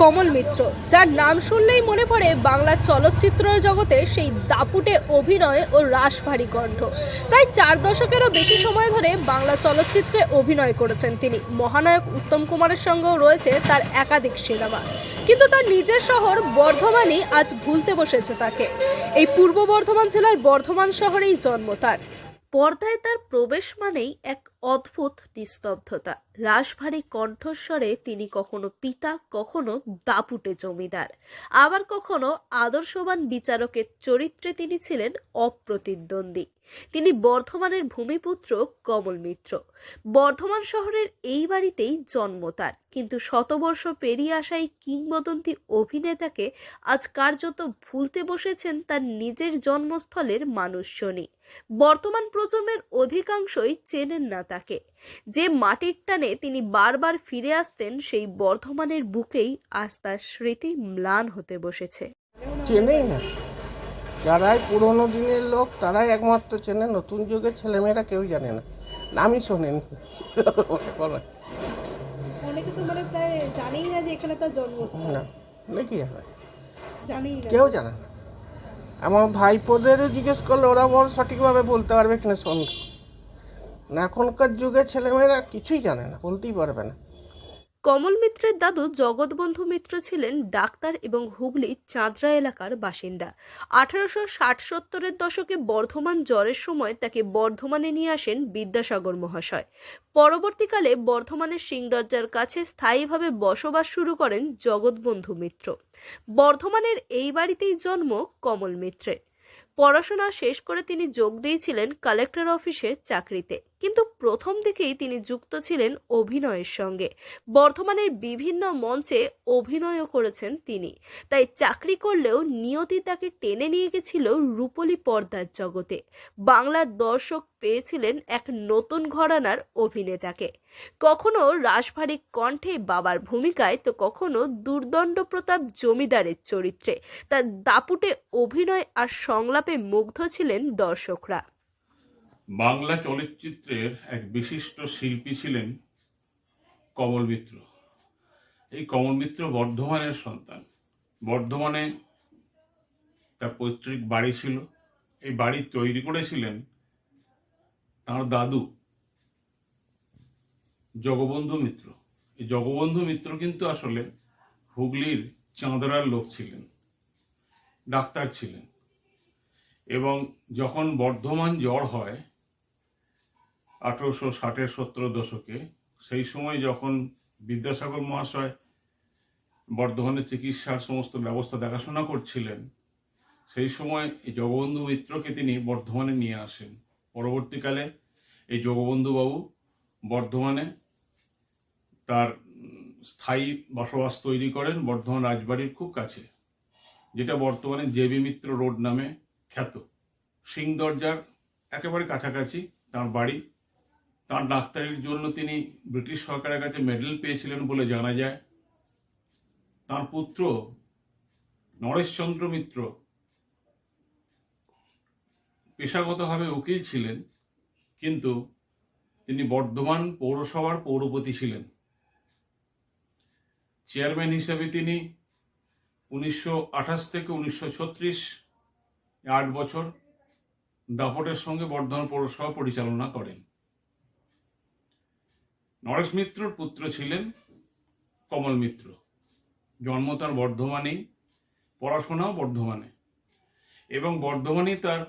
কমল মিত্র, যার নাম শুনলেই মনে পড়ে বাংলা চলচ্চিত্র জগতে সেই দাপুটে অভিনয় ও রাশভারী কণ্ঠ। প্রায় 4 দশকেরও বেশি সময় ধরে বাংলা চলচ্চিত্রে অভিনয় করেছেন তিনি। মহানায়ক উত্তম কুমারের সঙ্গেও রয়েছে তার একাধিক সিনেমা, কিন্তু তার নিজের শহর বর্ধমানই আজ ভুলতে বসেছে তাকে। এই পূর্ব বর্ধমান জেলার বর্ধমান শহরেই জন্ম তার। পর্দায় তার প্রবেশ মানেই এক অদ্ভুত নিস্তব্ধতা। রাশভারী কণ্ঠস্বরে তিনি কখনো পিতা, কখনো দাপুটে জমিদার, আবার কখনো আদর্শবান বিচারকের চরিত্রে তিনি ছিলেন অপ্রতিদ্বন্দ্বী। তিনি বর্ধমানের ভূমিপুত্র কমল মিত্র। বর্ধমান শহরের এই বাড়িতেই জন্ম তার, কিন্তু শতবর্ষ পেরিয়ে আসা এই কিংবদন্তি অভিনেতাকে আজ কার্যত ভুলতে বসেছেন তার নিজের জন্মস্থলের মানুষজনই। বর্তমান প্রজন্মের অধিকাংশই চেনেন না তাকে। যে মাটির টানে তিনি বারবার ফিরে আসতেন, সেই বর্ধমানের বুকেই আজ তার স্মৃতি ম্লান হতে বসেছে। চেনেই না, যারাই পুরোনো দিনের লোক তারাই একমাত্র চেনে, নতুন যুগের ছেলেমেয়েরা কেউ জানে না, নামই শোনেন। অনেকে তো প্রায় জানেই না যে এখানে তার জন্মস্থান। না, নাকি জানে, জানেই না, কেউ জানে না। আমার ভাইপোদেরও জিজ্ঞেস করলে ওরা বড় সঠিকভাবে বলতে পারবে কিনা সন্দেহ। না, এখনকার যুগের ছেলেমেয়েরা কিছুই জানে না, বলতেই পারবে না। কমল মিত্রের দাদু জগৎবন্ধু মিত্র ছিলেন ডাক্তার এবং হুগলির চাঁদরা এলাকার বাসিন্দা। 1860-70-এর দশকে বর্ধমান জ্বরের সময় তাকে বর্ধমানে নিয়ে আসেন বিদ্যাসাগর মহাশয়। পরবর্তীকালে বর্ধমানের সিংদরজার কাছে স্থায়ীভাবে বসবাস শুরু করেন জগৎবন্ধু মিত্র। বর্ধমানের এই বাড়িতেই জন্ম কমল মিত্রের। পড়াশোনা শেষ করে তিনি যোগ দিয়েছিলেন কালেক্টর অফিসের চাকরিতে, কিন্তু প্রথম দিকেই তিনি যুক্ত ছিলেন অভিনয়ের সঙ্গে। বর্ধমানের বিভিন্ন মঞ্চে অভিনয়ও করেছেন তিনি, তাই চাকরি করলেও নিয়তি তাকে টেনে নিয়ে গেছিল রূপলী পর্দার জগতে। বাংলার দর্শক পেয়েছিলেন এক নতুন ঘরানার অভিনেতাকে, কখনো রাশভারী কণ্ঠে বাবার ভূমিকায়, তো কখনো দুর্দণ্ড প্রতাপ জমিদারের চরিত্রে। তার দাপুটে অভিনয় আর সংলাপে মুগ্ধ ছিলেন দর্শকরা। বাংলা চলচ্চিত্রের এক বিশিষ্ট শিল্পী ছিলেন কমল মিত্র। এই কমল মিত্র বর্ধমানের সন্তান। বর্ধমানে তার পৈতৃক বাড়ি ছিল। এই বাড়ি তৈরি করেছিলেন তার দাদু জগবন্ধু মিত্র। এই জগবন্ধু মিত্র কিন্তু আসলে হুগলির চাঁদরার লোক ছিলেন, ডাক্তার ছিলেন। এবং যখন বর্ধমান জ্বর হয় 1860-70 দশকে, সেই সময় যখন বিদ্যাসাগর মহাশয় বর্ধমানের চিকিৎসার সমস্ত ব্যবস্থা দেখাশোনা করছিলেন, সেই সময় এই জগবন্ধু মিত্রকে তিনি বর্ধমানে নিয়ে আসেন। পরবর্তীকালে এই জগবন্ধু বাবু বর্ধমানে তার স্থায়ী বসবাস তৈরি করেন বর্ধমান রাজবাড়ির খুব কাছে, যেটা বর্তমানে জেবি মিত্র রোড নামে খ্যাত। সিংদরজার একেবারে কাছাকাছি তার বাড়ি। তার ডাক্তারির জন্য তিনি ব্রিটিশ সরকারের কাছে মেডেল পেয়েছিলেন বলে জানা যায়। তার পুত্র নরেশচন্দ্র মিত্র পেশাগতভাবে উকিল ছিলেন, কিন্তু তিনি বর্ধমান পৌরসভার পৌরপতি ছিলেন। চেয়ারম্যান হিসেবে তিনি 1928 থেকে 1936 8 বছর দাপটের সঙ্গে বর্ধমান পৌরসভা পরিচালনা করেন। নরেশ মিত্রর পুত্র ছিলেন কমল মিত্র। জন্ম তার বর্ধমানেই, পড়াশোনাও বর্ধমানে, এবং বর্ধমানেই তার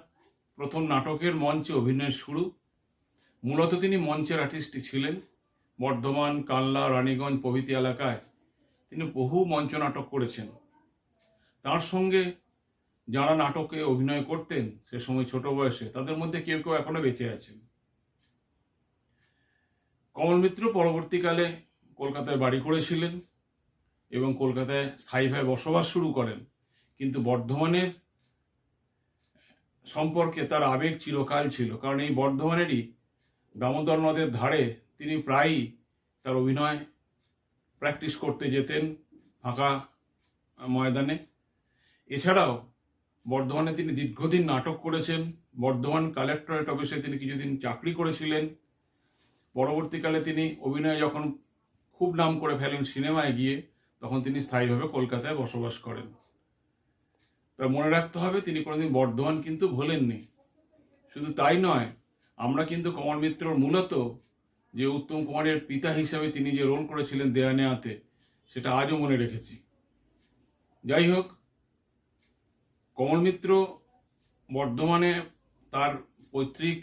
প্রথম নাটকের মঞ্চে অভিনয়ের শুরু। মূলত তিনি মঞ্চের আর্টিস্টই ছিলেন। বর্ধমান, কানলা, রানীগঞ্জ প্রভৃতি এলাকায় তিনি বহু মঞ্চ নাটক করেছেন। তার সঙ্গে যারা নাটকে অভিনয় করতেন সে সময় ছোট বয়সে, তাদের মধ্যে কেউ কেউ এখনো বেঁচে আছেন। কমল মিত্র পরবর্তীকালে কলকাতায় বাড়ি করেছিলেন এবং কলকাতায় স্থায়ীভাবে বসবাস শুরু করেন, কিন্তু বর্ধমানের সম্পর্কে তার আবেগ চিরকাল ছিল। কারণ এই বর্ধমানেরই দামোদর নদের ধারে তিনি প্রায়ই তার অভিনয় প্র্যাকটিস করতে যেতেন ফাঁকা ময়দানে। এছাড়াও বর্ধমানে তিনি দীর্ঘদিন নাটক করেছেন। বর্ধমান কালেক্টরেট অফিসে তিনি কিছুদিন চাকরি করেছিলেন। পরবর্তীকালে তিনি অভিনয়ে যখন খুব নাম করে ফেলেন সিনেমায় গিয়ে, তখন তিনি স্থায়ীভাবে কলকাতায় বসবাস করেন। তা মনে রাখতে হবে, তিনি কোনোদিন বর্ধমান কিন্তু ভোলেননি। শুধু তাই নয়, আমরা কিন্তু কমল মিত্রর মূলত যে উত্তম কুমারের পিতা হিসেবে তিনি যে রোল করেছিলেন দেয়া নেয়াতে, সেটা আজও মনে রেখেছি। যাই হোক, কমল মিত্র বর্ধমানে তার পৈতৃক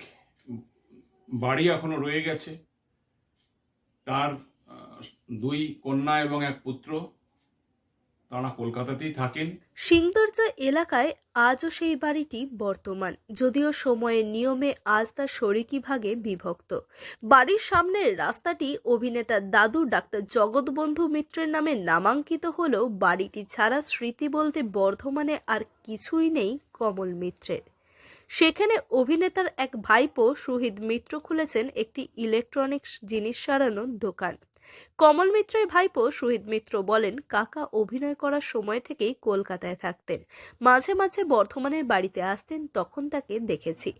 বাড়ি এখনো রয়ে গেছে। তার 2 কন্যা এবং 1 পুত্র, তারা কলকাতাতেই থাকেন। সিংদরজা এলাকায় আজও সেই বাড়িটি বর্তমান, যদিও সময়ের নিয়মে আজ তা শরিকি ভাগে বিভক্ত। বাড়ির সামনের রাস্তাটি অভিনেতার দাদু ডাক্তার জগৎবন্ধু মিত্রের নামে নামাঙ্কিত হলেও বাড়িটি ছাড়া স্মৃতি বলতে বর্ধমানে আর কিছুই নেই কমল মিত্রের। সেখানে অভিনেতার এক ভাইপো সুহিত মিত্র খুলেছেন একটি ইলেকট্রনিক্স জিনিস সারানোর দোকান। কমল মিত্রের ভাইপো সুহিত মিত্র বলেন, কাকা অভিনয় করার সময় থেকেই কলকাতায় থাকতেন, মাঝে মাঝে বর্ধমানের বাড়িতে আসতেন, তখন তাকে দেখেছি।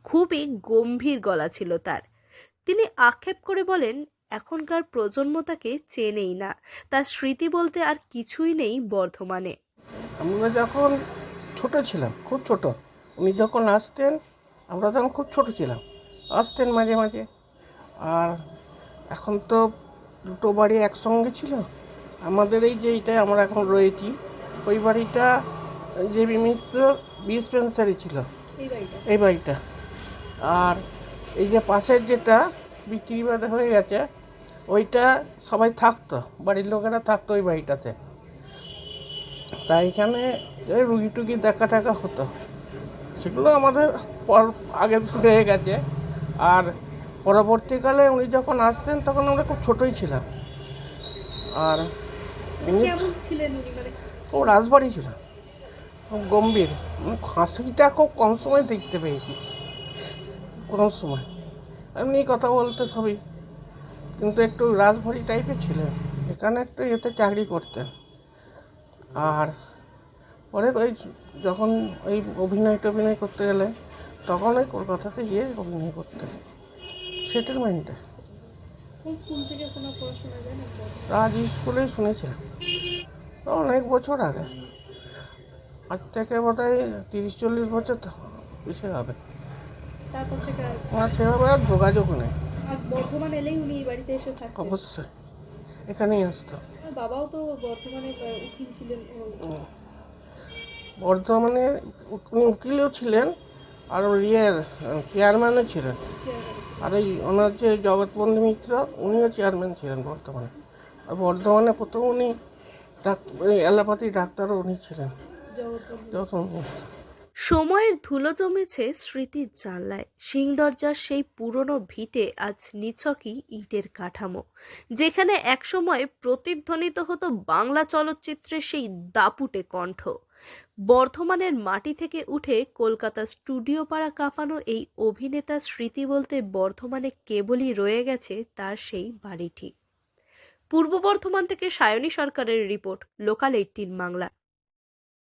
খুবই গম্ভীর গলা ছিল তার। তিনি আক্ষেপ করে বলেন, এখনকার প্রজন্ম তাকে চেনেই না, তার স্মৃতি বলতে আর কিছুই নেই বর্ধমানে। আমরা যখন ছোট ছিলাম, খুব ছোট, উনি যখন আসতেন, আমরা তখন খুব ছোট ছিলাম, আসতেন মাঝে মাঝে। আর এখন তো দুটো বাড়ি একসঙ্গে ছিল। আমাদের এই যে এইটায় আমরা এখন রয়েছি, ওই বাড়িটা জেবি মিত্র ডিসপেন্সারি ছিল, এই বাড়িটা। আর এই যে পাশের যেটা বিক্রি বাড়ি হয়ে গেছে, ওইটা সবাই থাকতো, বাড়ির লোকেরা থাকতো ওই বাড়িটাতে। তাই এখানে এই রুগী টুগি দেখা টাকা হতো, সেগুলো আমাদের আগে হয়ে গেছে। আর পরবর্তীকালে উনি যখন আসতেন তখন আমরা খুব ছোটই ছিলাম। আর খুব রাজবাড়ি ছিল, খুব গম্ভীর, হাসিটা খুব কম সময় দেখতে পেয়েছি, কোনো সময় এমনি কথা বলতে সবই, কিন্তু একটু রাজবাড়ি টাইপের ছিলেন। এখানে একটু এতে চাকরি করতেন। আর পরে ওই যখন ওই অভিনয় করতে গেলেন, তখন ওই কলকাতাতে গিয়ে অভিনয় করতেন সেটেলমেন্টে। রাজ স্কুলেই শুনেছিলাম, অনেক বছর আগে, আজ থেকে বোধহয় 30-40 বছর তো বেশি হবে। আমার সেভাবে আর যোগাযোগ নেই। বর্ধমান এলেই উনি এই বাড়িতে এসে থাকতেন? অবশ্যই এখানেই আসতো। বাবাও তো বর্ধমানে উকিল ছিলেন। বর্ধমানে উনি উকিলও ছিলেন, আর চেয়ারম্যানও ছিলেন। আর এই ওনার যে জগৎবন্ধু মিত্র, উনিও চেয়ারম্যান ছিলেন বর্ধমানে। আর বর্ধমানে প্রথম উনি অ্যালোপ্যাথি ডাক্তারও উনি ছিলেন, জগৎবন্ধু মিত্র। সময়ের ধুলো জমেছে স্মৃতির জানলায়। সিংদরজার সেই পুরনো ভিটে আজ নিছকই ইটের কাঠামো, যেখানে একসময় প্রতিধ্বনিত হতো বাংলা চলচ্চিত্রের সেই দাপুটে কণ্ঠ। বর্ধমানের মাটি থেকে উঠে কলকাতা স্টুডিও পাড়া কাঁপানো এই অভিনেতার স্মৃতি বলতে বর্ধমানে কেবলই রয়ে গেছে তার সেই বাড়িটি। পূর্ব বর্ধমান থেকে সায়নী সরকারের রিপোর্ট, লোকাল 18 বাংলা।